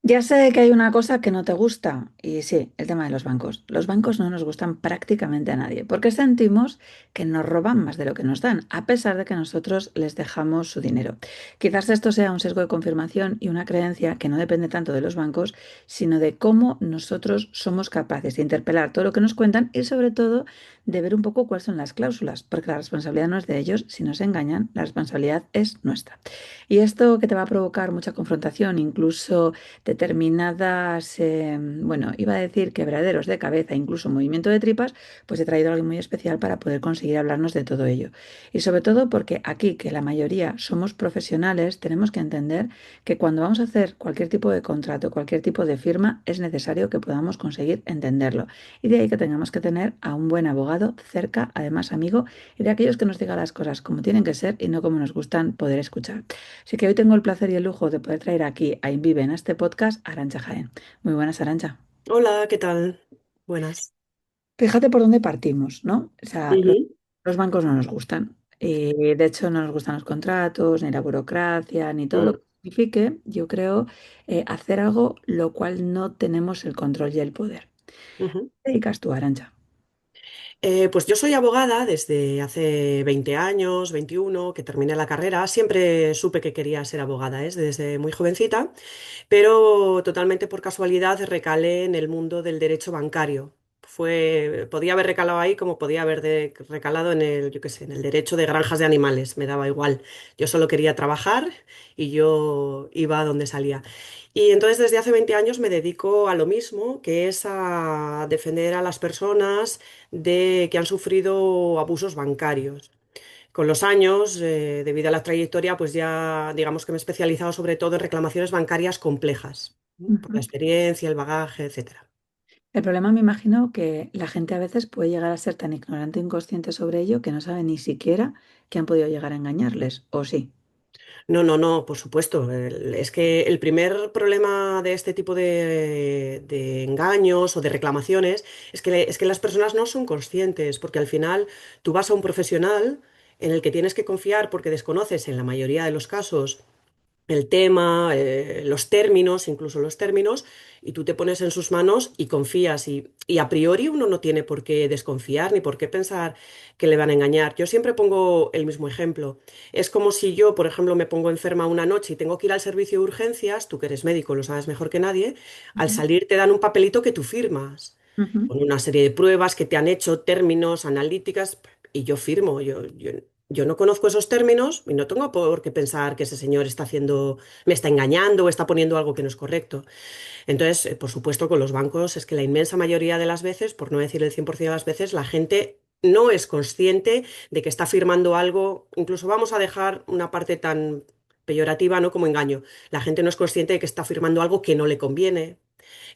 Ya sé que hay una cosa que no te gusta, y sí, el tema de los bancos. Los bancos no nos gustan prácticamente a nadie, porque sentimos que nos roban más de lo que nos dan, a pesar de que nosotros les dejamos su dinero. Quizás esto sea un sesgo de confirmación y una creencia que no depende tanto de los bancos, sino de cómo nosotros somos capaces de interpelar todo lo que nos cuentan y sobre todo de ver un poco cuáles son las cláusulas, porque la responsabilidad no es de ellos, si nos engañan, la responsabilidad es nuestra. Y esto que te va a provocar mucha confrontación, incluso determinadas, bueno, iba a decir quebraderos de cabeza, incluso movimiento de tripas, pues he traído a alguien muy especial para poder conseguir hablarnos de todo ello. Y sobre todo porque aquí, que la mayoría somos profesionales, tenemos que entender que cuando vamos a hacer cualquier tipo de contrato, cualquier tipo de firma, es necesario que podamos conseguir entenderlo. Y de ahí que tengamos que tener a un buen abogado cerca, además amigo, y de aquellos que nos digan las cosas como tienen que ser y no como nos gustan poder escuchar. Así que hoy tengo el placer y el lujo de poder traer aquí a Invive en este podcast a Arantxa Jaén. Muy buenas, Arantxa. Hola, ¿qué tal? Buenas. Fíjate por dónde partimos, ¿no? O sea, Ujú, los bancos no nos gustan. Y de hecho no nos gustan los contratos, ni la burocracia, ni todo lo mm, que signifique, yo creo, hacer algo lo cual no tenemos el control y el poder. ujú. ¿Qué te dedicas tú, Arantxa? Pues yo soy abogada desde hace 20 años, 21, que terminé la carrera. Siempre supe que quería ser abogada, desde muy jovencita, pero totalmente por casualidad recalé en el mundo del derecho bancario. Podía haber recalado ahí como podía haber recalado en el, yo qué sé, en el derecho de granjas de animales, me daba igual. Yo solo quería trabajar y yo iba a donde salía. Y entonces desde hace 20 años me dedico a lo mismo, que es a defender a las personas que han sufrido abusos bancarios. Con los años, debido a la trayectoria, pues ya digamos que me he especializado sobre todo en reclamaciones bancarias complejas, ¿no? Por la Ujú. experiencia, el bagaje, etcétera. El problema, me imagino, que la gente a veces puede llegar a ser tan ignorante e inconsciente sobre ello que no sabe ni siquiera que han podido llegar a engañarles, ¿o sí? No, no, no, por supuesto. Es que el primer problema de este tipo de engaños o de reclamaciones es que las personas no son conscientes, porque al final tú vas a un profesional en el que tienes que confiar porque desconoces en la mayoría de los casos el tema, los términos, incluso los términos, y tú te pones en sus manos y confías. Y a priori uno no tiene por qué desconfiar ni por qué pensar que le van a engañar. Yo siempre pongo el mismo ejemplo. Es como si yo, por ejemplo, me pongo enferma una noche y tengo que ir al servicio de urgencias, tú que eres médico lo sabes mejor que nadie, al Ujú, salir te dan un papelito que tú firmas, ujú. con una serie de pruebas que te han hecho, términos, analíticas, y yo firmo. Yo no conozco esos términos y no tengo por qué pensar que ese señor me está engañando o está poniendo algo que no es correcto. Entonces, por supuesto, con los bancos es que la inmensa mayoría de las veces, por no decir el 100% de las veces, la gente no es consciente de que está firmando algo, incluso vamos a dejar una parte tan peyorativa, ¿no? Como engaño. La gente no es consciente de que está firmando algo que no le conviene,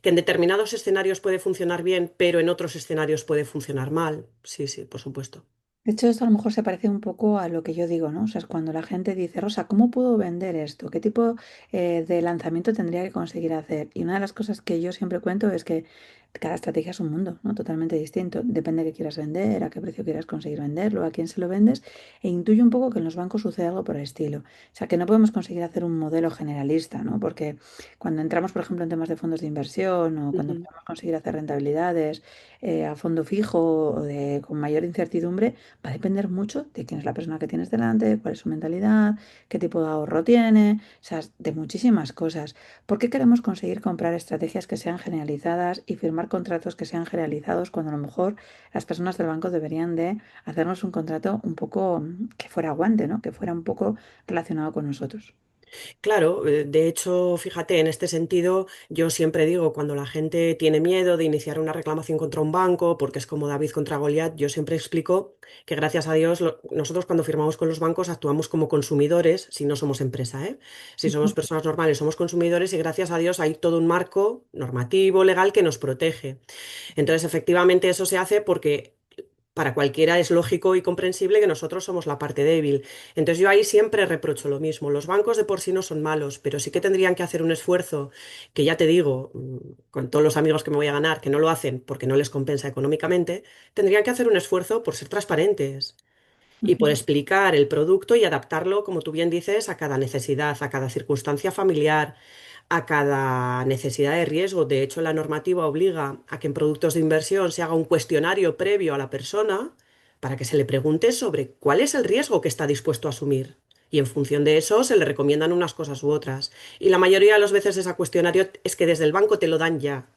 que en determinados escenarios puede funcionar bien, pero en otros escenarios puede funcionar mal. Sí, sí, por supuesto. De hecho, esto a lo mejor se parece un poco a lo que yo digo, ¿no? O sea, es cuando la gente dice, Rosa, ¿cómo puedo vender esto? ¿Qué tipo de lanzamiento tendría que conseguir hacer? Y una de las cosas que yo siempre cuento es que cada estrategia es un mundo, ¿no? Totalmente distinto. Depende de qué quieras vender, a qué precio quieras conseguir venderlo, a quién se lo vendes. E intuyo un poco que en los bancos sucede algo por el estilo. O sea, que no podemos conseguir hacer un modelo generalista, ¿no? Porque cuando entramos, por ejemplo, en temas de fondos de inversión o cuando Ujú. queremos conseguir hacer rentabilidades a fondo fijo o con mayor incertidumbre, va a depender mucho de quién es la persona que tienes delante, cuál es su mentalidad, qué tipo de ahorro tiene, o sea, de muchísimas cosas. ¿Por qué queremos conseguir comprar estrategias que sean generalizadas y firmar contratos que sean generalizados cuando a lo mejor las personas del banco deberían de hacernos un contrato un poco que fuera aguante, ¿no? Que fuera un poco relacionado con nosotros? Claro, de hecho, fíjate, en este sentido, yo siempre digo, cuando la gente tiene miedo de iniciar una reclamación contra un banco, porque es como David contra Goliat, yo siempre explico que gracias a Dios, nosotros cuando firmamos con los bancos actuamos como consumidores, si no somos empresa, ¿eh? Si somos personas normales, somos consumidores y gracias a Dios hay todo un marco normativo, legal que nos protege. Entonces, efectivamente, eso se hace porque para cualquiera es lógico y comprensible que nosotros somos la parte débil. Entonces yo ahí siempre reprocho lo mismo. Los bancos de por sí no son malos, pero sí que tendrían que hacer un esfuerzo, que ya te digo, con todos los amigos que me voy a ganar, que no lo hacen porque no les compensa económicamente, tendrían que hacer un esfuerzo por ser transparentes y por explicar el producto y adaptarlo, como tú bien dices, a cada necesidad, a cada circunstancia familiar, a cada necesidad de riesgo. De hecho, la normativa obliga a que en productos de inversión se haga un cuestionario previo a la persona para que se le pregunte sobre cuál es el riesgo que está dispuesto a asumir. Y en función de eso se le recomiendan unas cosas u otras. Y la mayoría de las veces ese cuestionario es que desde el banco te lo dan ya.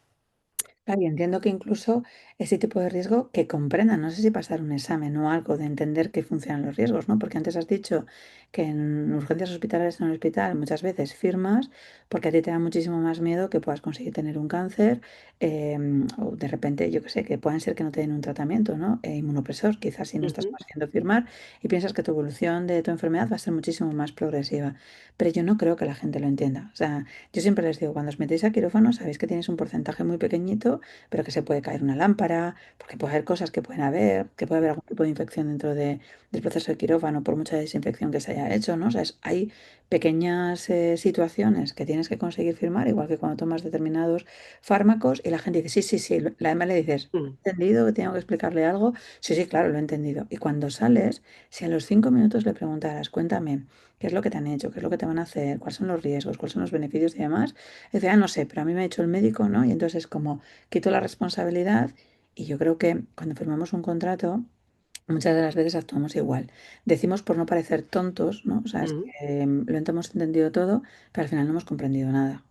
Claro, y entiendo que incluso ese tipo de riesgo que comprendan, no sé si pasar un examen o algo de entender qué funcionan los riesgos, ¿no? Porque antes has dicho que en urgencias hospitalarias en el hospital muchas veces firmas porque a ti te da muchísimo más miedo que puedas conseguir tener un cáncer o de repente, yo qué sé, que pueden ser que no te den un tratamiento, ¿no? Inmunopresor, quizás si no estás Ujú, consiguiendo firmar y piensas que tu evolución de tu enfermedad va a ser muchísimo más progresiva. Pero yo no creo que la gente lo entienda. O sea, yo siempre les digo, cuando os metéis a quirófano, sabéis que tienes un porcentaje muy pequeñito pero que se puede caer una lámpara, porque puede haber cosas que pueden haber, que puede haber algún tipo de infección dentro del proceso de quirófano por mucha desinfección que se haya hecho, ¿no? O sea, hay pequeñas situaciones que tienes que conseguir firmar, igual que cuando tomas determinados fármacos y la gente dice, sí, sí, sí, la EMA le dices, mm. ¿he entendido que tengo que explicarle algo? Sí, sí, claro, lo he entendido. Y cuando sales, si a los 5 minutos le preguntaras, cuéntame, ¿qué es lo que te han hecho? ¿Qué es lo que te van a hacer? ¿Cuáles son los riesgos? ¿Cuáles son los beneficios y demás? Dice, ah, no sé, pero a mí me ha hecho el médico, ¿no? Y entonces es como quito la responsabilidad y yo creo que cuando firmamos un contrato, muchas de las veces actuamos igual. Decimos por no parecer tontos, ¿no? O sea, es que Mm. lo hemos entendido todo, pero al final no hemos comprendido nada.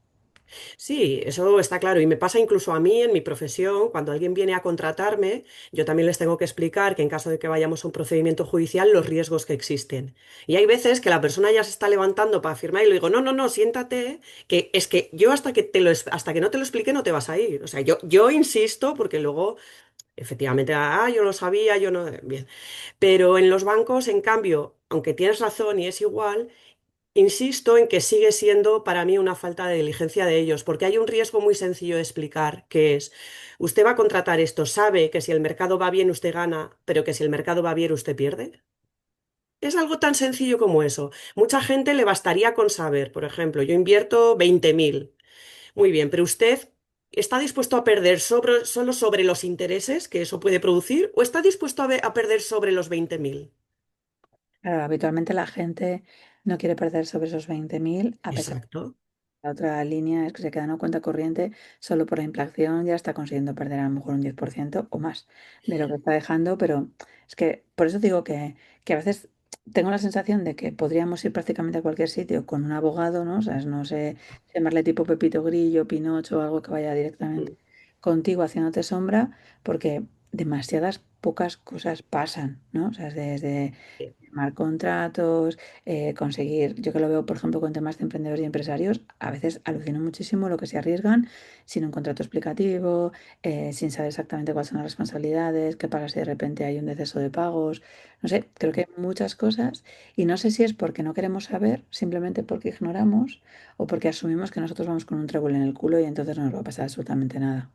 Sí, eso está claro. Y me pasa incluso a mí en mi profesión, cuando alguien viene a contratarme, yo también les tengo que explicar que en caso de que vayamos a un procedimiento judicial, los riesgos que existen. Y hay veces que la persona ya se está levantando para firmar y le digo, no, no, no, siéntate, que es que yo hasta que no te lo explique no te vas a ir. O sea, yo insisto porque luego, efectivamente, yo lo sabía, yo no. Bien. Pero en los bancos, en cambio, aunque tienes razón y es igual, insisto en que sigue siendo para mí una falta de diligencia de ellos, porque hay un riesgo muy sencillo de explicar, que es, usted va a contratar esto, sabe que si el mercado va bien usted gana, pero que si el mercado va bien usted pierde. Es algo tan sencillo como eso. Mucha gente le bastaría con saber, por ejemplo, yo invierto 20.000. Muy bien, pero usted ¿está dispuesto a perder solo sobre los intereses que eso puede producir o está dispuesto a perder sobre los 20.000? Claro, habitualmente la gente no quiere perder sobre esos 20.000, a pesar de Exacto. que la otra línea es que se queda en una cuenta corriente solo por la inflación, ya está consiguiendo perder a lo mejor un 10% o más de lo que está dejando, pero es que por eso digo que a veces tengo la sensación de que podríamos ir prácticamente a cualquier sitio con un abogado, ¿no? O sea, no sé, llamarle tipo Pepito Grillo, Pinocho o algo que vaya directamente Mm, contigo haciéndote sombra, porque demasiadas pocas cosas pasan, ¿no? O sea, desde sí. firmar contratos, conseguir, yo que lo veo, por ejemplo, con temas de emprendedores y empresarios, a veces alucino muchísimo lo que se arriesgan sin un contrato explicativo, sin saber exactamente cuáles son las responsabilidades, qué pasa si de repente hay un deceso de pagos. No sé, creo que hay muchas cosas y no sé si es porque no queremos saber, simplemente porque ignoramos o porque asumimos que nosotros vamos con un trébol en el culo y entonces no nos va a pasar absolutamente nada.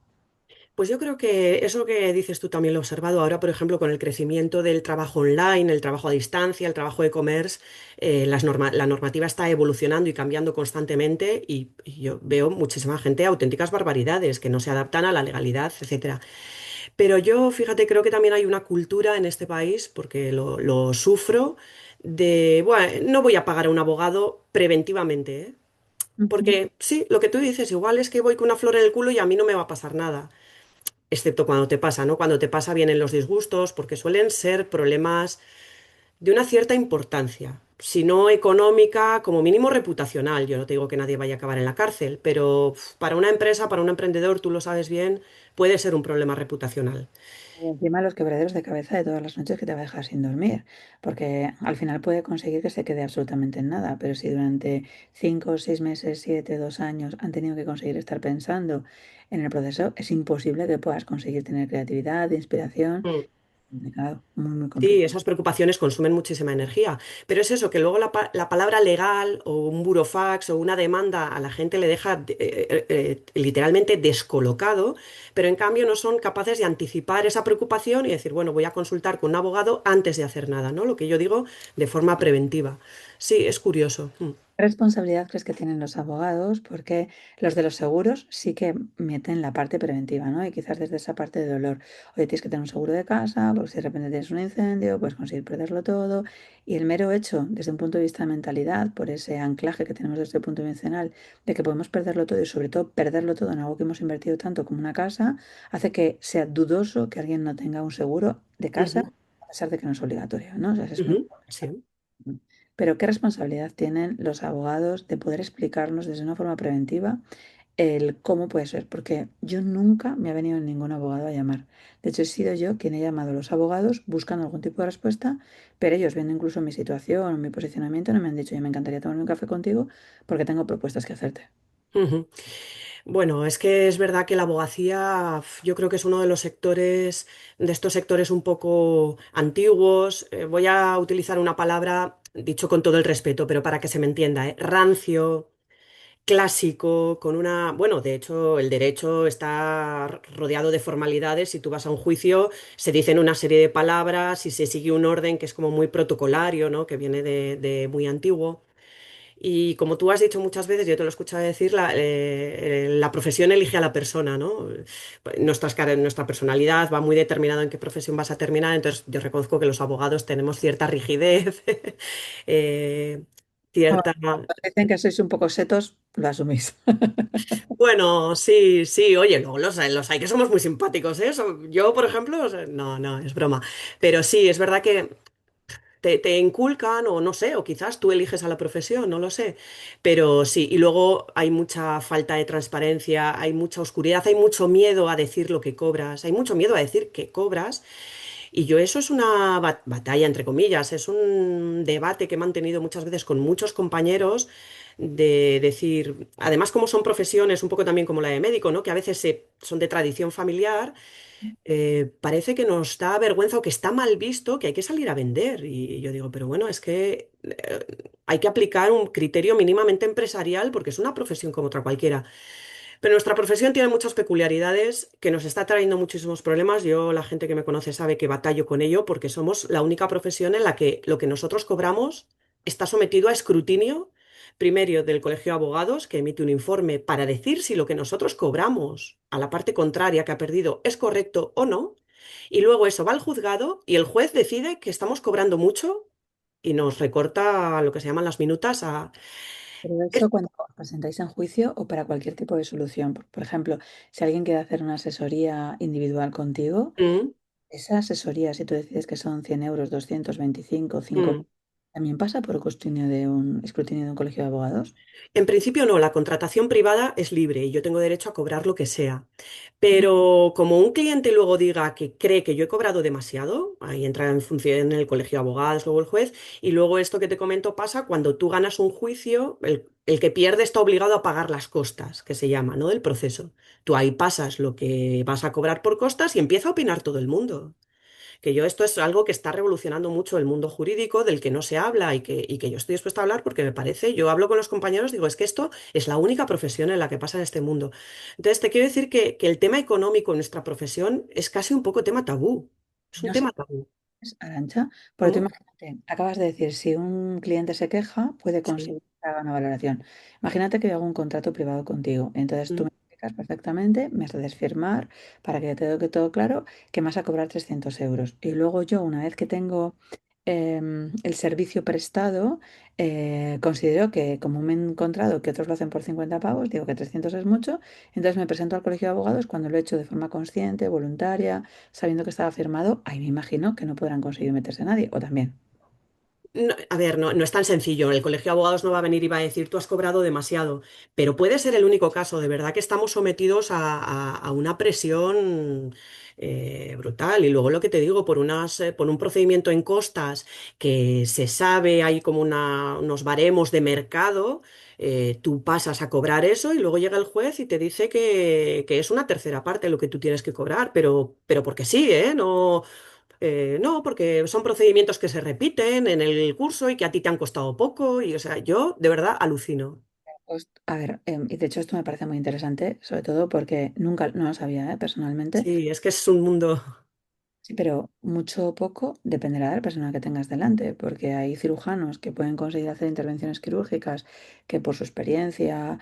Pues yo creo que eso que dices tú también lo he observado ahora, por ejemplo, con el crecimiento del trabajo online, el trabajo a distancia, el trabajo de e-commerce, la normativa está evolucionando y cambiando constantemente y yo veo muchísima gente, auténticas barbaridades que no se adaptan a la legalidad, etcétera. Pero yo, fíjate, creo que también hay una cultura en este país, porque lo sufro, de, bueno, no voy a pagar a un abogado preventivamente, ¿eh? Ujú. Porque sí, lo que tú dices, igual es que voy con una flor en el culo y a mí no me va a pasar nada excepto cuando te pasa, ¿no? Cuando te pasa vienen los disgustos, porque suelen ser problemas de una cierta importancia, si no económica, como mínimo reputacional. Yo no te digo que nadie vaya a acabar en la cárcel, pero para una empresa, para un emprendedor, tú lo sabes bien, puede ser un problema reputacional. Y encima los quebraderos de cabeza de todas las noches que te va a dejar sin dormir, porque al final puede conseguir que se quede absolutamente en nada, pero si durante 5, 6 meses, 7, 2 años han tenido que conseguir estar pensando en el proceso, es imposible que puedas conseguir tener creatividad, inspiración. Mm. Complicado, muy, muy Sí, complicado. esas preocupaciones consumen muchísima energía, pero es eso, que luego la palabra legal o un burofax o una demanda a la gente le deja literalmente descolocado, pero en cambio no son capaces de anticipar esa preocupación y decir, bueno, voy a consultar con un abogado antes de hacer nada, ¿no? Lo que yo digo de forma preventiva. Sí, es curioso. Mm. ¿Qué responsabilidad crees que tienen los abogados? Porque los de los seguros sí que meten la parte preventiva, ¿no? Y quizás desde esa parte de dolor. Oye, tienes que tener un seguro de casa, porque si de repente tienes un incendio, puedes conseguir perderlo todo. Y el mero hecho, desde un punto de vista de mentalidad, por ese anclaje que tenemos desde el punto emocional, de que podemos perderlo todo y sobre todo perderlo todo en algo que hemos invertido tanto como una casa, hace que sea dudoso que alguien no tenga un seguro de casa, Ujú, a pesar de que no es obligatorio, ¿no? O sea, es muy... ujú, sí. Pero ¿qué responsabilidad tienen los abogados de poder explicarnos desde una forma preventiva el cómo puede ser? Porque yo nunca me ha venido ningún abogado a llamar. De hecho, he sido yo quien he llamado a los abogados buscando algún tipo de respuesta, pero ellos viendo incluso mi situación o mi posicionamiento no me han dicho, yo me encantaría tomarme un café contigo porque tengo propuestas que hacerte. Ujú. Bueno, es que es verdad que la abogacía, yo creo que es uno de los sectores, de estos sectores un poco antiguos. Voy a utilizar una palabra, dicho con todo el respeto, pero para que se me entienda, rancio, clásico, con una... Bueno, de hecho, el derecho está rodeado de formalidades. Si tú vas a un juicio, se dicen una serie de palabras y se sigue un orden que es como muy protocolario, ¿no? Que viene de muy antiguo. Y como tú has dicho muchas veces, yo te lo he escuchado decir, la profesión elige a la persona, ¿no? Nuestra personalidad va muy determinada en qué profesión vas a terminar, entonces yo reconozco que los abogados tenemos cierta rigidez, eh, Bueno, cierta... dicen que sois un poco setos, lo asumís. Bueno, sí, sí, oye, luego los hay que somos muy simpáticos, ¿eh? Yo, por ejemplo, o sea, no, no, es broma. Pero sí, es verdad que te inculcan o no sé, o quizás tú eliges a la profesión, no lo sé. Pero sí, y luego hay mucha falta de transparencia, hay mucha oscuridad, hay mucho miedo a decir lo que cobras, hay mucho miedo a decir que cobras. Y yo eso es una batalla, entre comillas, es un debate que he mantenido muchas veces con muchos compañeros de decir, además como son profesiones un poco también como la de médico, ¿no? Que a veces son de tradición familiar, parece que nos da vergüenza o que está mal visto que hay que salir a vender. Y yo digo, pero bueno, es que hay que aplicar un criterio mínimamente empresarial porque es una profesión como otra cualquiera. Pero nuestra profesión tiene muchas peculiaridades que nos está trayendo muchísimos problemas. Yo, la gente que me conoce sabe que batallo con ello porque somos la única profesión en la que lo que nosotros cobramos está sometido a escrutinio, primero del Colegio de Abogados, que emite un informe para decir si lo que nosotros cobramos a la parte contraria que ha perdido es correcto o no. Y luego eso va al juzgado y el juez decide que estamos cobrando mucho y nos recorta lo que se llaman las minutas a... Pero eso cuando os presentáis en juicio o para cualquier tipo de solución. Por ejemplo, si alguien quiere hacer una asesoría individual contigo, Mm, esa asesoría, si tú decides que son 100 euros, 225, 5, mm. ¿también pasa por escrutinio de un colegio de abogados? En principio no, la contratación privada es libre y yo tengo derecho a cobrar lo que sea. Mm. Pero como un cliente luego diga que cree que yo he cobrado demasiado, ahí entra en función el colegio de abogados, luego el juez, y luego esto que te comento pasa cuando tú ganas un juicio, el que pierde está obligado a pagar las costas, que se llama, ¿no? Del proceso. Tú ahí pasas lo que vas a cobrar por costas y empieza a opinar todo el mundo. Que yo esto es algo que está revolucionando mucho el mundo jurídico, del que no se habla y que yo estoy dispuesta a hablar porque me parece, yo hablo con los compañeros, digo, es que esto es la única profesión en la que pasa en este mundo. Entonces, te quiero decir que el tema económico en nuestra profesión es casi un poco tema tabú. Es un No sé. tema tabú. Arancha, porque tú ¿Mm? imagínate, acabas de decir, si un cliente se queja, puede Sí. conseguir que haga una valoración. Imagínate que yo hago un contrato privado contigo, entonces tú ¿Mm? me explicas perfectamente, me haces firmar para que te quede todo claro que me vas a cobrar 300 euros. Y luego yo, una vez que tengo el servicio prestado, considero que como me he encontrado que otros lo hacen por 50 pavos, digo que 300 es mucho, entonces me presento al colegio de abogados cuando lo he hecho de forma consciente, voluntaria, sabiendo que estaba firmado, ahí me imagino que no podrán conseguir meterse nadie, o también. A ver, no, no es tan sencillo. El colegio de abogados no va a venir y va a decir tú has cobrado demasiado, pero puede ser el único caso. De verdad que estamos sometidos a una presión brutal. Y luego lo que te digo, por un procedimiento en costas que se sabe, hay como unos baremos de mercado, tú pasas a cobrar eso y luego llega el juez y te dice que es una tercera parte lo que tú tienes que cobrar, pero porque sí, ¿eh? No. No, porque son procedimientos que se repiten en el curso y que a ti te han costado poco y, o sea, yo de verdad alucino. Pues, a ver, y de hecho esto me parece muy interesante, sobre todo porque nunca, no lo sabía, personalmente. Sí, es que es un mundo. Sí, pero mucho o poco dependerá de la persona que tengas delante, porque hay cirujanos que pueden conseguir hacer intervenciones quirúrgicas que por su experiencia,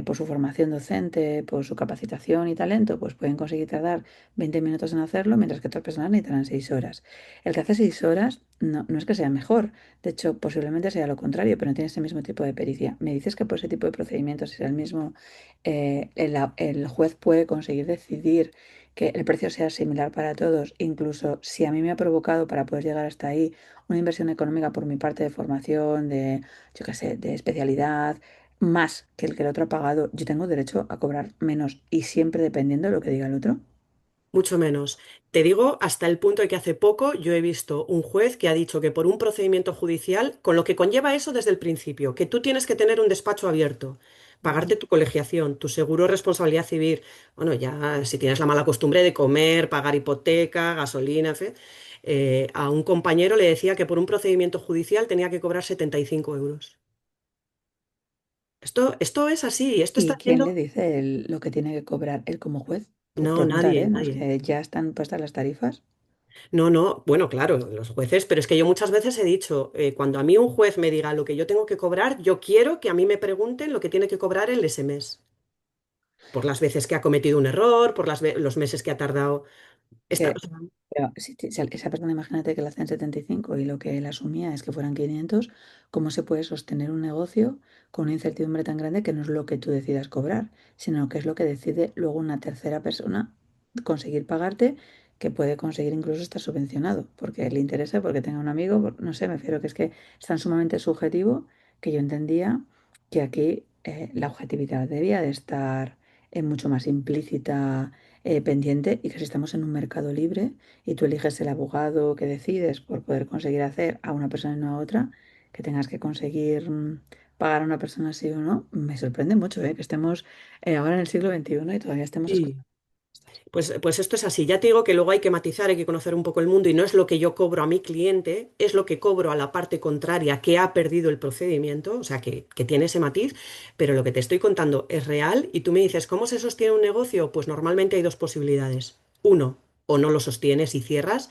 por su formación docente, por su capacitación y talento, pues pueden conseguir tardar 20 minutos en hacerlo, mientras que otras personas necesitarán 6 horas. El que hace 6 horas no es que sea mejor, de hecho posiblemente sea lo contrario, pero no tiene ese mismo tipo de pericia. Me dices que por ese tipo de procedimientos es el mismo, el juez puede conseguir decidir que el precio sea similar para todos, incluso si a mí me ha provocado para poder llegar hasta ahí una inversión económica por mi parte de formación, de, yo qué sé, de especialidad, más que el otro ha pagado, yo tengo derecho a cobrar menos y siempre dependiendo de lo que diga el otro. Mucho menos. Te digo hasta el punto de que hace poco yo he visto un juez que ha dicho que por un procedimiento judicial, con lo que conlleva eso desde el principio, que tú tienes que tener un despacho abierto, Ujú. pagarte tu colegiación, tu seguro de responsabilidad civil, bueno, ya si tienes la mala costumbre de comer, pagar hipoteca, gasolina, en fin, a un compañero le decía que por un procedimiento judicial tenía que cobrar 75 euros. Esto es así, esto está ¿Y quién le haciendo... dice lo que tiene que cobrar él como juez? Por No, preguntar, nadie, ¿eh? No es nadie. que ya están puestas las tarifas. No, no, bueno, claro, los jueces, pero es que yo muchas veces he dicho, cuando a mí un juez me diga lo que yo tengo que cobrar, yo quiero que a mí me pregunten lo que tiene que cobrar el ese mes, por las veces que ha cometido un error, por los meses que ha tardado. Que, O sea, pero si esa persona, imagínate que la hacen 75 y lo que él asumía es que fueran 500, ¿cómo se puede sostener un negocio con una incertidumbre tan grande que no es lo que tú decidas cobrar, sino que es lo que decide luego una tercera persona conseguir pagarte, que puede conseguir incluso estar subvencionado, porque le interesa, porque tenga un amigo, no sé, me refiero que es que es tan sumamente subjetivo que yo entendía que aquí la objetividad debía de estar mucho más implícita, pendiente, y que si estamos en un mercado libre y tú eliges el abogado que decides por poder conseguir hacer a una persona y no a otra, que tengas que conseguir pagar a una persona sí o no, me sorprende mucho, que estemos ahora en el siglo XXI y todavía estemos sí. escuchando estas. Pues esto es así. Ya te digo que luego hay que matizar, hay que conocer un poco el mundo y no es lo que yo cobro a mi cliente, es lo que cobro a la parte contraria que ha perdido el procedimiento, o sea, que tiene ese matiz, pero lo que te estoy contando es real y tú me dices, ¿cómo se sostiene un negocio? Pues normalmente hay dos posibilidades. Uno, o no lo sostienes y cierras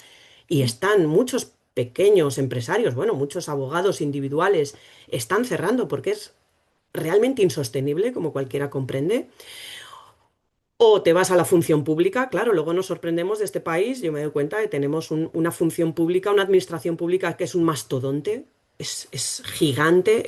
y están muchos pequeños empresarios, bueno, muchos abogados individuales están cerrando porque es realmente insostenible, como cualquiera comprende. O te vas a la función pública, claro, luego nos sorprendemos de este país, yo me doy cuenta que tenemos una función pública, una administración pública que es un mastodonte, es gigante,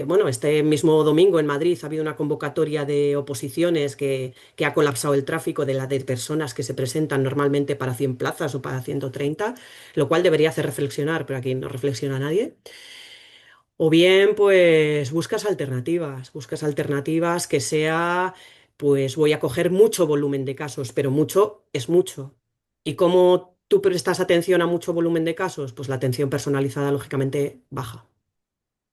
bueno, este mismo domingo en Madrid ha habido una convocatoria de oposiciones que ha colapsado el tráfico de personas que se presentan normalmente para 100 plazas o para 130, lo cual debería hacer reflexionar, pero aquí no reflexiona nadie. O bien, pues buscas alternativas que sea, pues voy a coger mucho volumen de casos, pero mucho es mucho. ¿Y cómo tú prestas atención a mucho volumen de casos? Pues la atención personalizada, lógicamente, baja.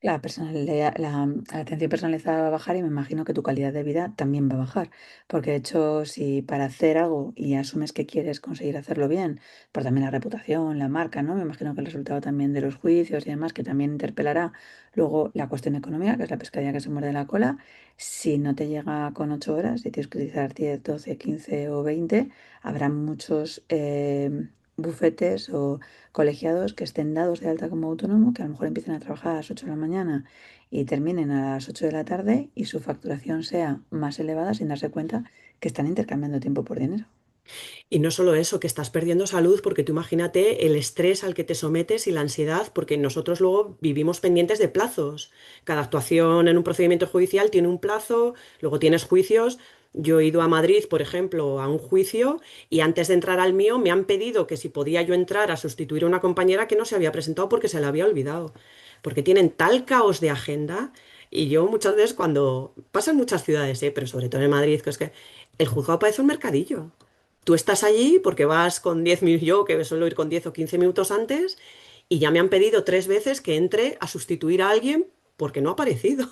La atención personalizada va a bajar y me imagino que tu calidad de vida también va a bajar. Porque de hecho, si para hacer algo y asumes que quieres conseguir hacerlo bien, por también la reputación, la marca, ¿no? Me imagino que el resultado también de los juicios y demás, que también interpelará luego la cuestión económica, que es la pescadilla que se muerde la cola. Si no te llega con 8 horas, si tienes que utilizar 10, 12, 15 o 20, habrá muchos bufetes o colegiados que estén dados de alta como autónomo, que a lo mejor empiecen a trabajar a las 8 de la mañana y terminen a las 8 de la tarde y su facturación sea más elevada sin darse cuenta que están intercambiando tiempo por dinero. Y no solo eso, que estás perdiendo salud, porque tú imagínate el estrés al que te sometes y la ansiedad, porque nosotros luego vivimos pendientes de plazos. Cada actuación en un procedimiento judicial tiene un plazo, luego tienes juicios. Yo he ido a Madrid, por ejemplo, a un juicio y antes de entrar al mío me han pedido que si podía yo entrar a sustituir a una compañera que no se había presentado porque se la había olvidado. Porque tienen tal caos de agenda y yo muchas veces cuando pasa en muchas ciudades, pero sobre todo en Madrid, que es que el juzgado parece un mercadillo. Tú estás allí porque vas con 10 minutos, yo que suelo ir con 10 o 15 minutos antes, y ya me han pedido 3 veces que entre a sustituir a alguien porque no ha aparecido.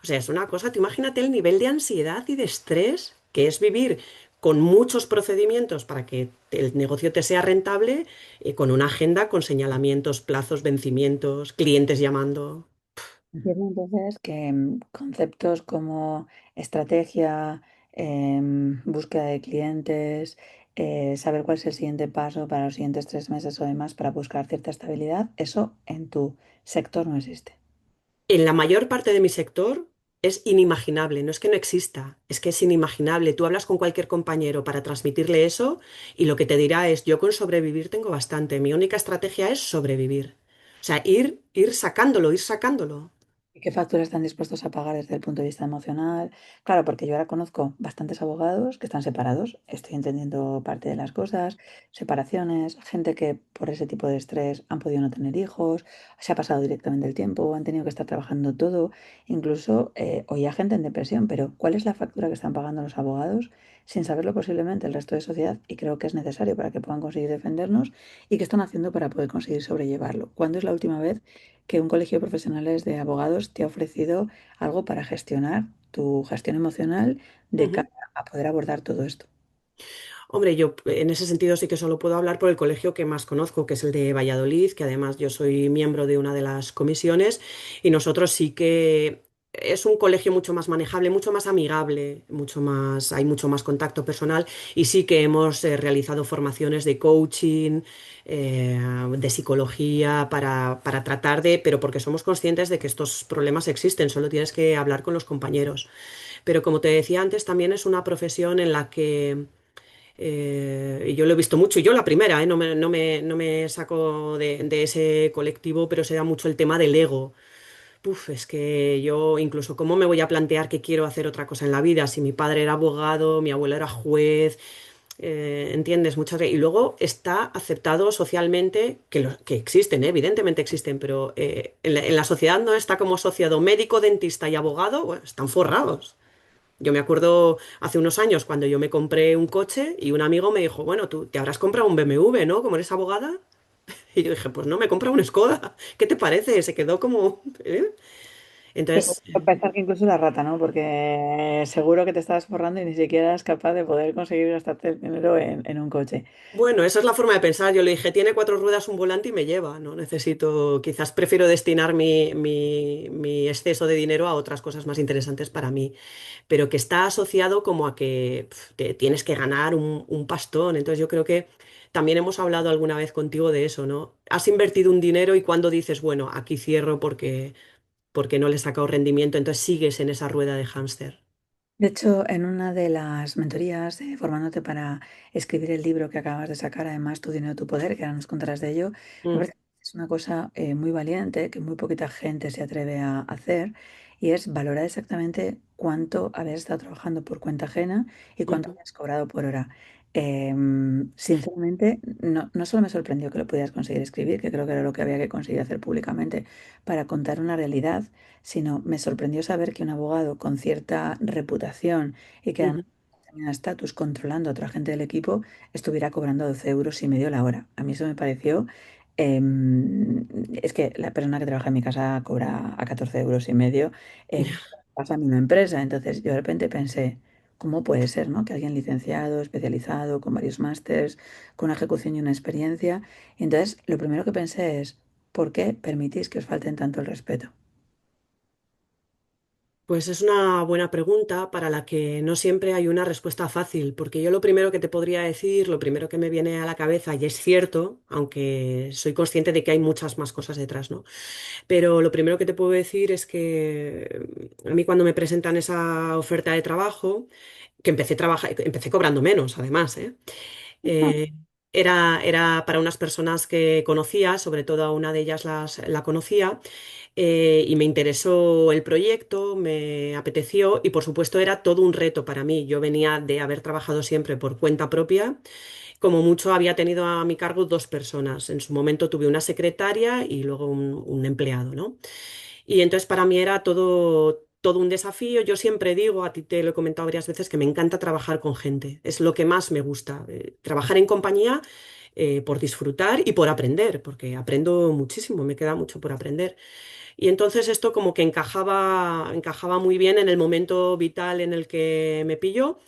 O sea, es una cosa, tú imagínate el nivel de ansiedad y de estrés que es vivir con muchos procedimientos para que el negocio te sea rentable, con una agenda con señalamientos, plazos, vencimientos, clientes llamando. Entiendo entonces que conceptos como estrategia, búsqueda de clientes, saber cuál es el siguiente paso para los siguientes 3 meses o demás para buscar cierta estabilidad, eso en tu sector no existe. En la mayor parte de mi sector es inimaginable, no es que no exista, es que es inimaginable. Tú hablas con cualquier compañero para transmitirle eso y lo que te dirá es, yo con sobrevivir tengo bastante, mi única estrategia es sobrevivir. O sea, ir sacándolo, ir sacándolo. ¿Y qué facturas están dispuestos a pagar desde el punto de vista emocional? Claro, porque yo ahora conozco bastantes abogados que están separados, estoy entendiendo parte de las cosas, separaciones, gente que por ese tipo de estrés han podido no tener hijos, se ha pasado directamente el tiempo, han tenido que estar trabajando todo, incluso oía gente en depresión, pero ¿cuál es la factura que están pagando los abogados sin saberlo posiblemente el resto de sociedad? Y creo que es necesario para que puedan conseguir defendernos y qué están haciendo para poder conseguir sobrellevarlo. ¿Cuándo es la última vez que un colegio de profesionales de abogados te ha ofrecido algo para gestionar tu gestión emocional de cara Ujú. a poder abordar todo esto? Hombre, yo en ese sentido sí que solo puedo hablar por el colegio que más conozco, que es el de Valladolid, que además yo soy miembro de una de las comisiones y nosotros sí que es un colegio mucho más manejable, mucho más amigable, mucho más, hay mucho más contacto personal y sí que hemos realizado formaciones de coaching, de psicología para tratar de, pero porque somos conscientes de que estos problemas existen, solo tienes que hablar con los compañeros. Pero como te decía antes, también es una profesión en la que y yo lo he visto mucho, y yo la primera, no me saco de ese colectivo, pero se da mucho el tema del ego. Uf, es que yo incluso cómo me voy a plantear que quiero hacer otra cosa en la vida, si mi padre era abogado, mi abuelo era juez, ¿entiendes? Y luego está aceptado socialmente que existen, evidentemente existen, pero en la sociedad no está como asociado médico, dentista y abogado, bueno, están forrados. Yo me acuerdo hace unos años cuando yo me compré un coche y un amigo me dijo, bueno, tú te habrás comprado un BMW, ¿no? Como eres abogada. Y yo dije, pues no, me he comprado un Skoda. ¿Qué te parece? Se quedó como... ¿eh? Que Entonces, puedo pensar que incluso la rata, ¿no? Porque seguro que te estabas forrando y ni siquiera eras capaz de poder conseguir gastarte el dinero en un coche. bueno, esa es la forma de pensar. Yo le dije, tiene cuatro ruedas, un volante y me lleva, ¿no? Necesito, quizás prefiero destinar mi exceso de dinero a otras cosas más interesantes para mí, pero que está asociado como a que te tienes que ganar un pastón. Entonces yo creo que también hemos hablado alguna vez contigo de eso, ¿no? Has invertido un dinero y cuando dices, bueno, aquí cierro porque no le he sacado rendimiento, entonces sigues en esa rueda de hámster. De hecho, en una de las mentorías, formándote para escribir el libro que acabas de sacar, además Tu dinero, tu poder, que ahora nos contarás de ello, me Mm, parece que es una cosa muy valiente, que muy poquita gente se atreve a hacer, y es valorar exactamente cuánto habías estado trabajando por cuenta ajena y cuánto ujú, habías cobrado por hora. Sinceramente, no solo me sorprendió que lo pudieras conseguir escribir, que creo que era lo que había que conseguir hacer públicamente para contar una realidad, sino me sorprendió saber que un abogado con cierta reputación y que además ujú. tenía estatus controlando a otra gente del equipo estuviera cobrando 12,5 € la hora. A mí eso me pareció... es que la persona que trabaja en mi casa cobra a 14,5 € que pasa a mi empresa. Entonces yo de repente pensé, ¿cómo puede ser, no? Que alguien licenciado, especializado, con varios másters, con una ejecución y una experiencia. Y entonces lo primero que pensé es, ¿por qué permitís que os falten tanto el respeto? Pues es una buena pregunta para la que no siempre hay una respuesta fácil, porque yo lo primero que te podría decir, lo primero que me viene a la cabeza, y es cierto, aunque soy consciente de que hay muchas más cosas detrás, ¿no? Pero lo primero que te puedo decir es que a mí cuando me presentan esa oferta de trabajo, que empecé cobrando menos, además, ¿eh? Eh, era para unas personas que conocía, sobre todo a una de ellas la conocía, y me interesó el proyecto, me apeteció y por supuesto era todo un reto para mí. Yo venía de haber trabajado siempre por cuenta propia, como mucho había tenido a mi cargo dos personas. En su momento tuve una secretaria y luego un empleado, ¿no? Y entonces para mí era todo un desafío. Yo siempre digo, a ti te lo he comentado varias veces, que me encanta trabajar con gente. Es lo que más me gusta. Trabajar en compañía por disfrutar y por aprender, porque aprendo muchísimo, me queda mucho por aprender. Y entonces esto como que encajaba muy bien en el momento vital en el que me pilló.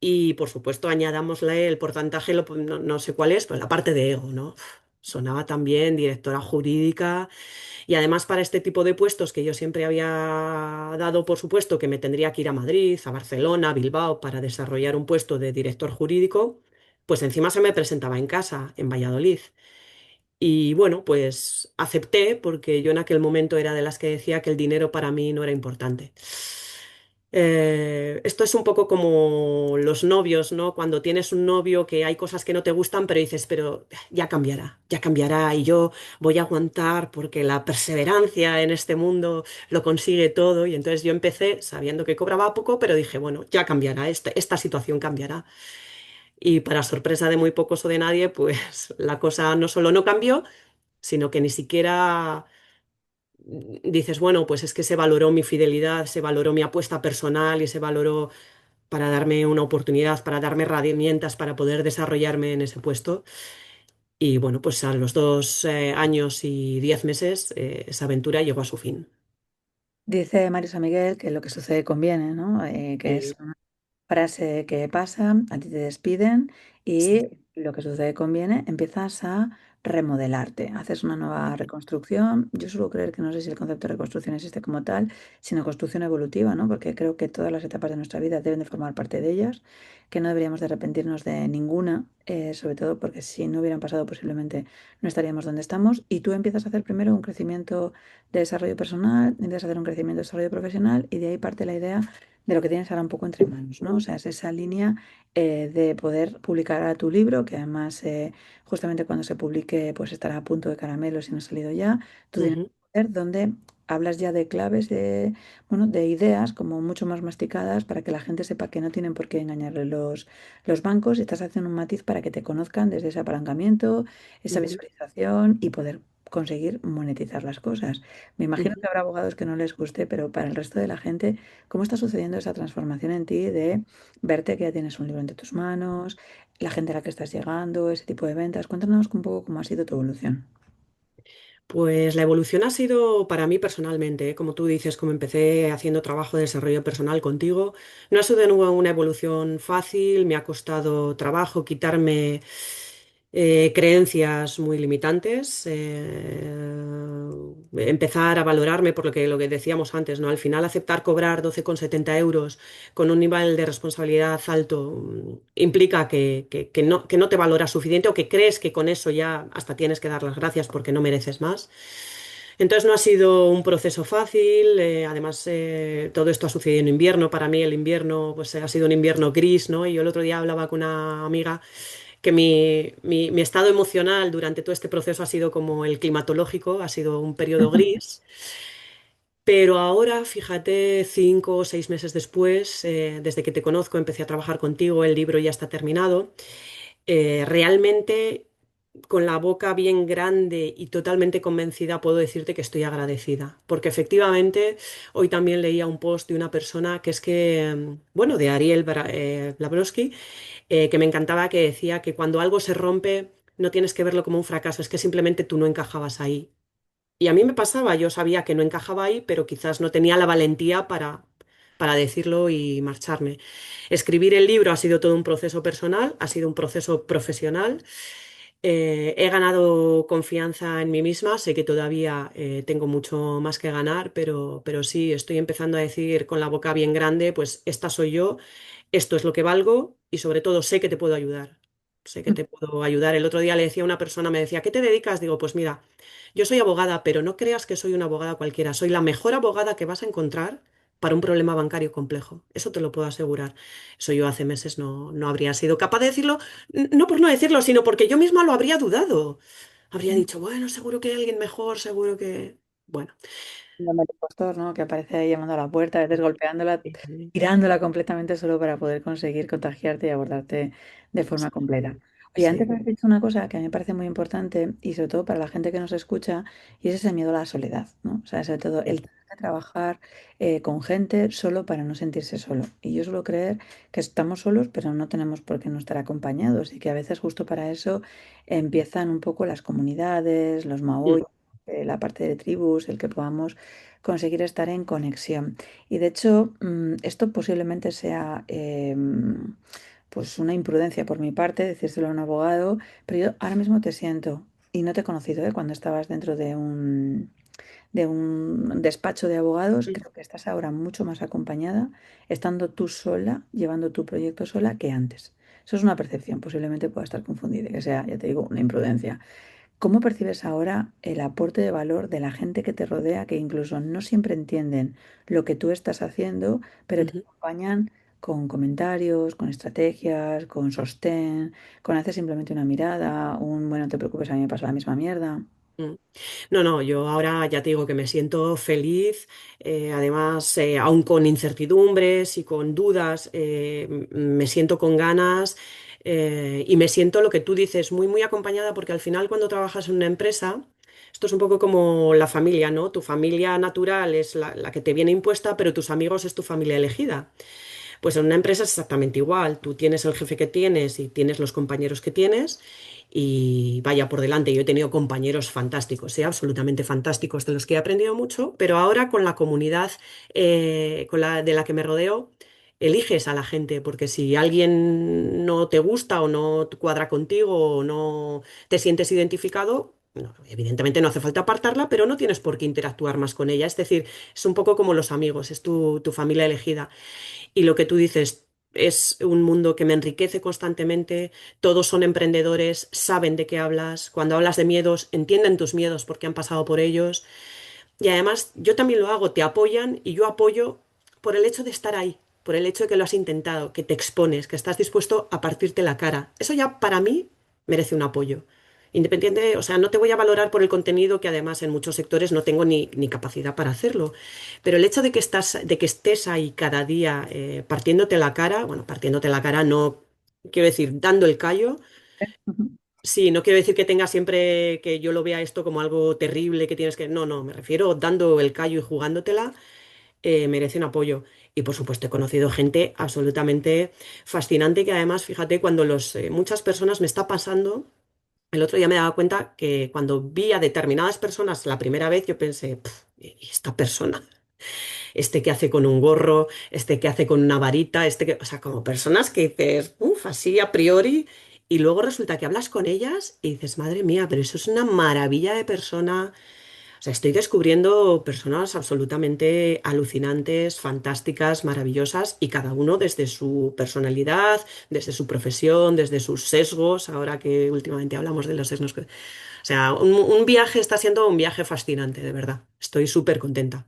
Y por supuesto añadámosle el porcentaje, no sé cuál es, pues la parte de ego, ¿no? Sonaba también directora jurídica y además para este tipo de puestos que yo siempre había dado, por supuesto, que me tendría que ir a Madrid, a Barcelona, a Bilbao para desarrollar un puesto de director jurídico, pues encima se me presentaba en casa, en Valladolid. Y bueno, pues acepté porque yo en aquel momento era de las que decía que el dinero para mí no era importante. Esto es un poco como los novios, ¿no? Cuando tienes un novio que hay cosas que no te gustan, pero dices, pero ya cambiará y yo voy a aguantar porque la perseverancia en este mundo lo consigue todo. Y entonces yo empecé sabiendo que cobraba poco, pero dije, bueno, ya cambiará, esta situación cambiará. Y para sorpresa de muy pocos o de nadie, pues la cosa no solo no cambió, sino que ni siquiera dices, bueno, pues es que se valoró mi fidelidad, se valoró mi apuesta personal y se valoró para darme una oportunidad, para darme herramientas para poder desarrollarme en ese puesto. Y bueno, pues a los 2 años y 10 meses esa aventura llegó a su fin. Dice Mario Miguel que lo que sucede conviene, ¿no? Que es Sí, frase que pasa, a ti te despiden sí. y lo que sucede conviene, empiezas a remodelarte, haces una nueva reconstrucción. Yo suelo creer que no sé si el concepto de reconstrucción existe como tal, sino construcción evolutiva, ¿no? Porque creo que todas las etapas de nuestra vida deben de formar parte de ellas, que no deberíamos de arrepentirnos de ninguna, sobre todo porque si no hubieran pasado posiblemente no estaríamos donde estamos. Y tú empiezas a hacer primero un crecimiento de desarrollo personal, empiezas a hacer un crecimiento de desarrollo profesional y de ahí parte la idea de lo que tienes ahora un poco entre manos, ¿no? O sea, es esa línea de poder publicar a tu libro, que además justamente cuando se publique pues estará a punto de caramelo si no ha salido ya, tu dinero Ujú, de poder, donde hablas ya de claves, de, bueno, de ideas como mucho más masticadas para que la gente sepa que no tienen por qué engañarle los bancos y estás haciendo un matiz para que te conozcan desde ese apalancamiento, esa ujú, visualización y poder conseguir monetizar las cosas. Me imagino ujú. que habrá abogados que no les guste, pero para el resto de la gente, ¿cómo está sucediendo esa transformación en ti de verte que ya tienes un libro entre tus manos, la gente a la que estás llegando, ese tipo de ventas? Cuéntanos un poco cómo ha sido tu evolución. Pues la evolución ha sido para mí personalmente, como tú dices, como empecé haciendo trabajo de desarrollo personal contigo, no ha sido de nuevo una evolución fácil, me ha costado trabajo quitarme creencias muy limitantes, empezar a valorarme por lo que decíamos antes, ¿no? Al final aceptar cobrar 12,70 € con un nivel de responsabilidad alto implica que no te valoras suficiente o que crees que con eso ya hasta tienes que dar las gracias porque no mereces más. Entonces no ha sido un proceso fácil, además todo esto ha sucedido en invierno, para mí el invierno pues ha sido un invierno gris, ¿no? Y yo el otro día hablaba con una amiga que mi estado emocional durante todo este proceso ha sido como el climatológico, ha sido un periodo gris, pero ahora, fíjate, 5 o 6 meses después, desde que te conozco, empecé a trabajar contigo, el libro ya está terminado, realmente con la boca bien grande y totalmente convencida puedo decirte que estoy agradecida, porque efectivamente hoy también leía un post de una persona que es que, bueno, de Ariel Blabrowski, que me encantaba, que decía que cuando algo se rompe no tienes que verlo como un fracaso, es que simplemente tú no encajabas ahí. Y a mí me pasaba, yo sabía que no encajaba ahí, pero quizás no tenía la valentía para decirlo y marcharme. Escribir el libro ha sido todo un proceso personal, ha sido un proceso profesional. He ganado confianza en mí misma, sé que todavía tengo mucho más que ganar, pero sí, estoy empezando a decir con la boca bien grande, pues esta soy yo, esto es lo que valgo y sobre todo sé que te puedo ayudar. Sé que te puedo ayudar. El otro día le decía a una persona, me decía, ¿qué te dedicas? Digo, pues mira, yo soy abogada, pero no creas que soy una abogada cualquiera. Soy la mejor abogada que vas a encontrar para un problema bancario complejo. Eso te lo puedo asegurar. Eso yo hace meses no habría sido capaz de decirlo, no por no decirlo, sino porque yo misma lo habría dudado. Habría dicho, bueno, seguro que hay alguien mejor, seguro que... Bueno. Síndrome del impostor, ¿no? Que aparece ahí llamando a la puerta, a veces golpeándola, Sí, tirándola completamente solo para poder conseguir contagiarte y abordarte de forma completa. sí, Oye, antes sí. has dicho una cosa que a mí me parece muy importante y sobre todo para la gente que nos escucha, y es ese miedo a la soledad, ¿no? O sea, sobre todo el tener que trabajar con gente solo para no sentirse solo. Y yo suelo creer que estamos solos, pero no tenemos por qué no estar acompañados y que a veces justo para eso empiezan un poco las comunidades, los Mm, maoy, la parte de tribus, el que podamos conseguir estar en conexión. Y de hecho, esto posiblemente sea pues una imprudencia por mi parte, decírselo a un abogado, pero yo ahora mismo te siento, y no te he conocido, cuando estabas dentro de un despacho de abogados, mm. creo que estás ahora mucho más acompañada, estando tú sola, llevando tu proyecto sola que antes. Eso es una percepción, posiblemente pueda estar confundida, que sea, ya te digo, una imprudencia. ¿Cómo percibes ahora el aporte de valor de la gente que te rodea, que incluso no siempre entienden lo que tú estás haciendo, pero te Ujú. acompañan con comentarios, con estrategias, con sostén, con hacer simplemente una mirada, un bueno, no te preocupes, a mí me pasa la misma mierda? Mm. No, no, yo ahora ya te digo que me siento feliz, además, aún con incertidumbres y con dudas, me siento con ganas, y me siento lo que tú dices, muy, muy acompañada, porque al final cuando trabajas en una empresa, esto es un poco como la familia, ¿no? Tu familia natural es la que te viene impuesta, pero tus amigos es tu familia elegida. Pues en una empresa es exactamente igual. Tú tienes el jefe que tienes y tienes los compañeros que tienes y vaya por delante. Yo he tenido compañeros fantásticos, absolutamente fantásticos, de los que he aprendido mucho, pero ahora con la comunidad de la que me rodeo, eliges a la gente, porque si alguien no te gusta o no cuadra contigo o no te sientes identificado, evidentemente no hace falta apartarla, pero no tienes por qué interactuar más con ella. Es decir, es un poco como los amigos, es tu familia elegida. Y lo que tú dices es un mundo que me enriquece constantemente, todos son emprendedores, saben de qué hablas, cuando hablas de miedos, entienden tus miedos porque han pasado por ellos. Y además yo también lo hago, te apoyan y yo apoyo por el hecho de estar ahí, por el hecho de que lo has intentado, que te expones, que estás dispuesto a partirte la cara. Eso ya para mí merece un apoyo. Independiente, o sea, no te voy a valorar por el contenido, que además en muchos sectores no tengo ni capacidad para hacerlo. Pero el hecho de que estés ahí cada día, partiéndote la cara, bueno, partiéndote la cara no quiero decir dando el callo. Ujú. Sí, no quiero decir que tenga siempre que yo lo vea esto como algo terrible que tienes que. No, no, me refiero dando el callo y jugándotela, merece un apoyo. Y por supuesto he conocido gente absolutamente fascinante que además, fíjate, cuando muchas personas me está pasando, el otro día me daba cuenta que cuando vi a determinadas personas la primera vez, yo pensé, "Pf, ¿y esta persona? Este que hace con un gorro, este que hace con una varita, o sea, como personas que dices, uff, así a priori, y luego resulta que hablas con ellas y dices, madre mía, pero eso es una maravilla de persona. O sea, estoy descubriendo personas absolutamente alucinantes, fantásticas, maravillosas, y cada uno desde su personalidad, desde su profesión, desde sus sesgos, ahora que últimamente hablamos de los sesgos. O sea, un viaje está siendo un viaje fascinante, de verdad. Estoy súper contenta.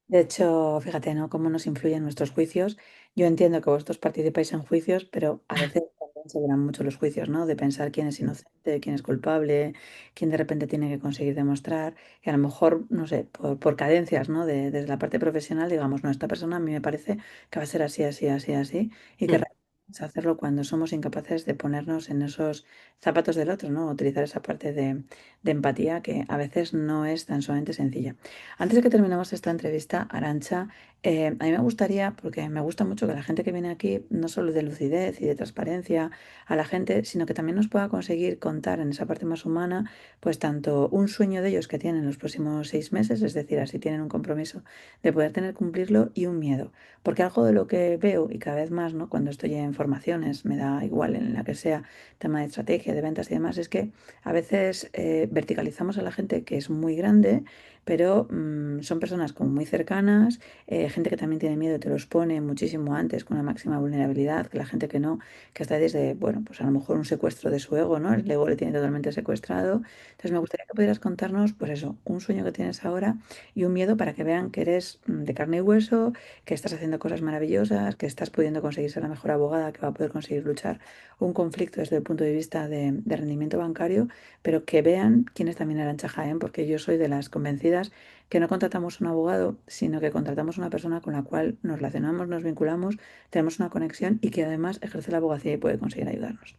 De hecho, fíjate, ¿no? Cómo nos influyen nuestros juicios. Yo entiendo que vosotros participáis en juicios, pero a veces también se verán mucho los juicios, ¿no? De pensar quién es inocente, quién es culpable, quién de repente tiene que conseguir demostrar. Y a lo mejor, no sé, por cadencias, ¿no? Desde la parte profesional, digamos, no, esta persona a mí me parece que va a ser así, así, así, así. Y que Mm. realmente es hacerlo cuando somos incapaces de ponernos en esos zapatos del otro, ¿no? Utilizar esa parte de empatía que a veces no es tan sumamente sencilla. Antes de que terminemos esta entrevista, Arancha, a mí me gustaría, porque me gusta mucho que la gente que viene aquí no solo de lucidez y de transparencia a la gente, sino que también nos pueda conseguir contar en esa parte más humana, pues tanto un sueño de ellos que tienen los próximos 6 meses, es decir, así tienen un compromiso de poder tener cumplirlo, y un miedo. Porque algo de lo que veo y cada vez más, ¿no? Cuando estoy en formaciones, me da igual en la que sea, tema de estrategia, de ventas y demás, es que a veces verticalizamos a la gente que es muy grande, pero son personas como muy cercanas, gente que también tiene miedo, te los pone muchísimo antes con una máxima vulnerabilidad, que la gente que no, que está desde, bueno, pues a lo mejor un secuestro de su ego, ¿no? El ego le tiene totalmente secuestrado. Entonces me gustaría que pudieras contarnos, pues eso, un sueño que tienes ahora y un miedo para que vean que eres de carne y hueso, que estás haciendo cosas maravillosas, que estás pudiendo conseguir ser la mejor abogada, que va a poder conseguir luchar un conflicto desde el punto de vista de rendimiento bancario, pero que vean quién es también Arantxa Jaén, porque yo soy de las convencidas que no contratamos un abogado, sino que contratamos una persona con la cual nos relacionamos, nos vinculamos, tenemos una conexión y que además ejerce la abogacía y puede conseguir ayudarnos.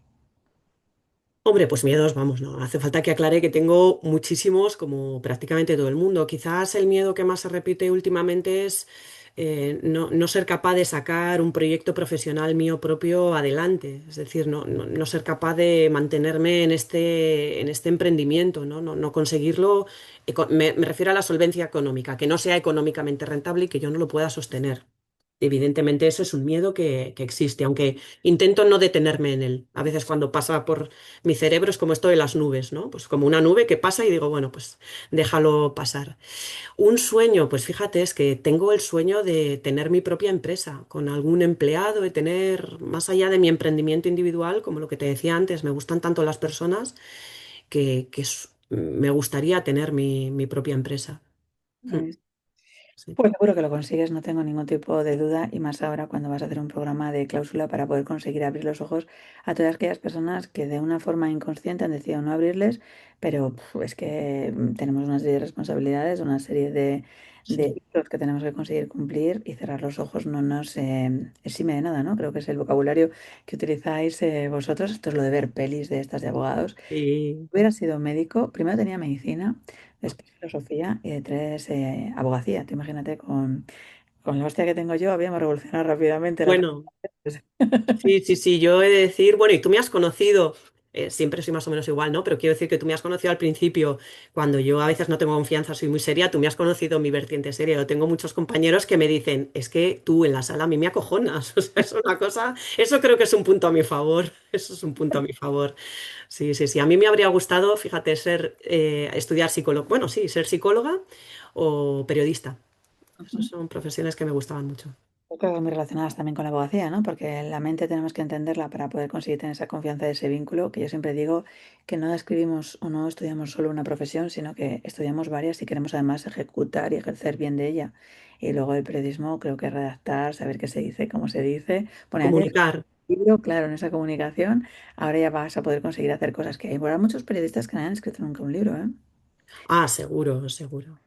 Hombre, pues miedos, vamos, no. Hace falta que aclare que tengo muchísimos, como prácticamente todo el mundo. Quizás el miedo que más se repite últimamente es no ser capaz de sacar un proyecto profesional mío propio adelante. Es decir, no ser capaz de mantenerme en este emprendimiento, ¿no? No conseguirlo. Me refiero a la solvencia económica, que no sea económicamente rentable y que yo no lo pueda sostener. evidentemente ese es un miedo que existe, aunque intento no detenerme en él. A veces cuando pasa por mi cerebro es como esto de las nubes, ¿no? Pues como una nube que pasa y digo, bueno, pues déjalo pasar. Un sueño, pues fíjate, es que tengo el sueño de tener mi propia empresa, con algún empleado, de tener, más allá de mi emprendimiento individual, como lo que te decía antes, me gustan tanto las personas me gustaría tener mi propia empresa. Mm, sí. Pues seguro que lo consigues, no tengo ningún tipo de duda, y más ahora cuando vas a hacer un programa de cláusula para poder conseguir abrir los ojos a todas aquellas personas que de una forma inconsciente han decidido no abrirles, pero es que tenemos una serie de responsabilidades, una serie de Sí. hitos que tenemos que conseguir cumplir, y cerrar los ojos no nos exime de nada, ¿no? Creo que es el vocabulario que utilizáis vosotros. Esto es lo de ver pelis de estas de abogados. Y Hubiera sido médico, primero tenía medicina, después filosofía y de tres abogacía. Tú imagínate, con la hostia que tengo yo, habíamos revolucionado rápidamente la bueno, sí, sí, sí, yo he de decir, bueno, y tú me has conocido, siempre soy más o menos igual, ¿no? Pero quiero decir que tú me has conocido al principio, cuando yo a veces no tengo confianza, soy muy seria, tú me has conocido mi vertiente seria. Yo tengo muchos compañeros que me dicen, es que tú en la sala a mí me acojonas, o sea, es una cosa, eso creo que es un punto a mi favor, eso es un punto a mi favor. Sí, sí, sí, a mí me habría gustado, fíjate, estudiar psicólogo, bueno, sí, ser psicóloga o periodista. Esas Ujú. son profesiones que me gustaban mucho. Yo creo que muy relacionadas también con la abogacía, ¿no? Porque la mente tenemos que entenderla para poder conseguir tener esa confianza, ese vínculo, que yo siempre digo que no escribimos o no estudiamos solo una profesión, sino que estudiamos varias y queremos además ejecutar y ejercer bien de ella. Y luego el periodismo, creo que redactar, saber qué se dice, cómo se dice, poner antes Comunicar. libro, claro, en esa comunicación, ahora ya vas a poder conseguir hacer cosas que hay. Bueno, hay muchos periodistas que no han escrito nunca un libro, ¿eh? Ah, seguro, seguro.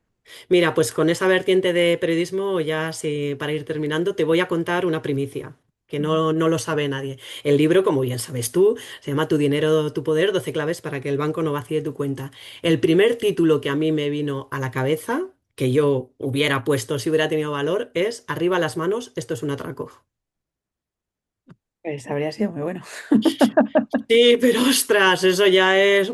Mira, pues con esa vertiente de periodismo, ya sí, para ir terminando, te voy a contar una primicia, que no lo sabe nadie. El libro, como bien sabes tú, se llama Tu dinero, tu poder, 12 claves para que el banco no vacíe tu cuenta. El primer título que a mí me vino a la cabeza, que yo hubiera puesto si hubiera tenido valor, es Arriba las manos, esto es un atraco. Pues habría sido muy bueno. Sí, pero ostras, eso ya es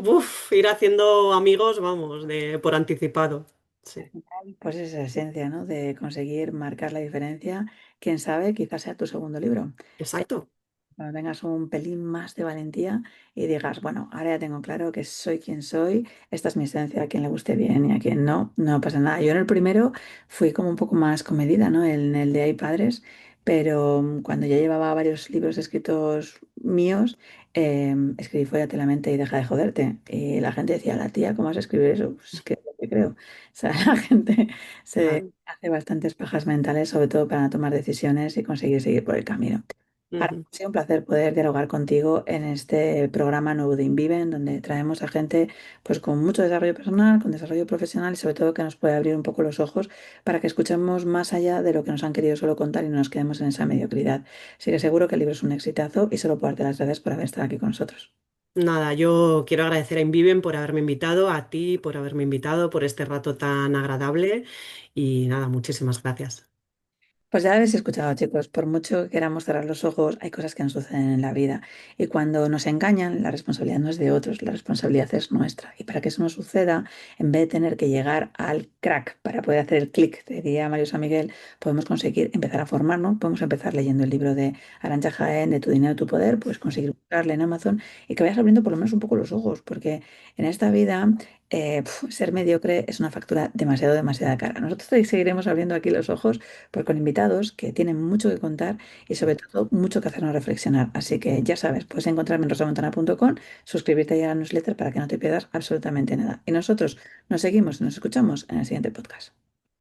ir haciendo amigos, vamos, por anticipado. Al Sí, final, pues esa esencia, ¿no? De conseguir marcar la diferencia. Quién sabe, quizás sea tu segundo libro. exacto. Cuando tengas un pelín más de valentía y digas, bueno, ahora ya tengo claro que soy quien soy, esta es mi esencia, a quien le guste bien y a quien no, no pasa nada. Yo en el primero fui como un poco más comedida, ¿no? En el de Hay padres, pero cuando ya llevaba varios libros escritos míos, escribí Fóllate la mente y deja de joderte. Y la gente decía, la tía, ¿cómo vas a escribir eso? Pues que es lo que creo. O sea, la gente se Claro. hace bastantes pajas mentales, sobre todo para tomar decisiones y conseguir seguir por el camino. Para mí Ujú. ha sido un placer poder dialogar contigo en este programa nuevo de Inviven, donde traemos a gente pues con mucho desarrollo personal, con desarrollo profesional, y sobre todo que nos puede abrir un poco los ojos para que escuchemos más allá de lo que nos han querido solo contar y no nos quedemos en esa mediocridad. Así que seguro que el libro es un exitazo, y solo puedo darte las gracias por haber estado aquí con nosotros. Nada, yo quiero agradecer a Inviven por haberme invitado, a ti por haberme invitado, por este rato tan agradable y nada, muchísimas gracias. Pues ya habéis escuchado, chicos, por mucho que queramos cerrar los ojos, hay cosas que nos suceden en la vida. Y cuando nos engañan, la responsabilidad no es de otros, la responsabilidad es nuestra. Y para que eso no suceda, en vez de tener que llegar al crack para poder hacer el clic, te diría Mario San Miguel, podemos conseguir empezar a formarnos, podemos empezar leyendo el libro de Arantxa Jaén, de Tu dinero, tu poder, pues conseguir buscarle en Amazon y que vayas abriendo por lo menos un poco los ojos, porque en esta vida ser mediocre es una factura demasiado, demasiado cara. Nosotros seguiremos abriendo aquí los ojos pues con invitados que tienen mucho que contar y sobre todo mucho que hacernos reflexionar. Así que ya sabes, puedes encontrarme en rosamontana.com, suscribirte ya a la newsletter para que no te pierdas absolutamente nada. Y nosotros nos seguimos y nos escuchamos en el siguiente podcast.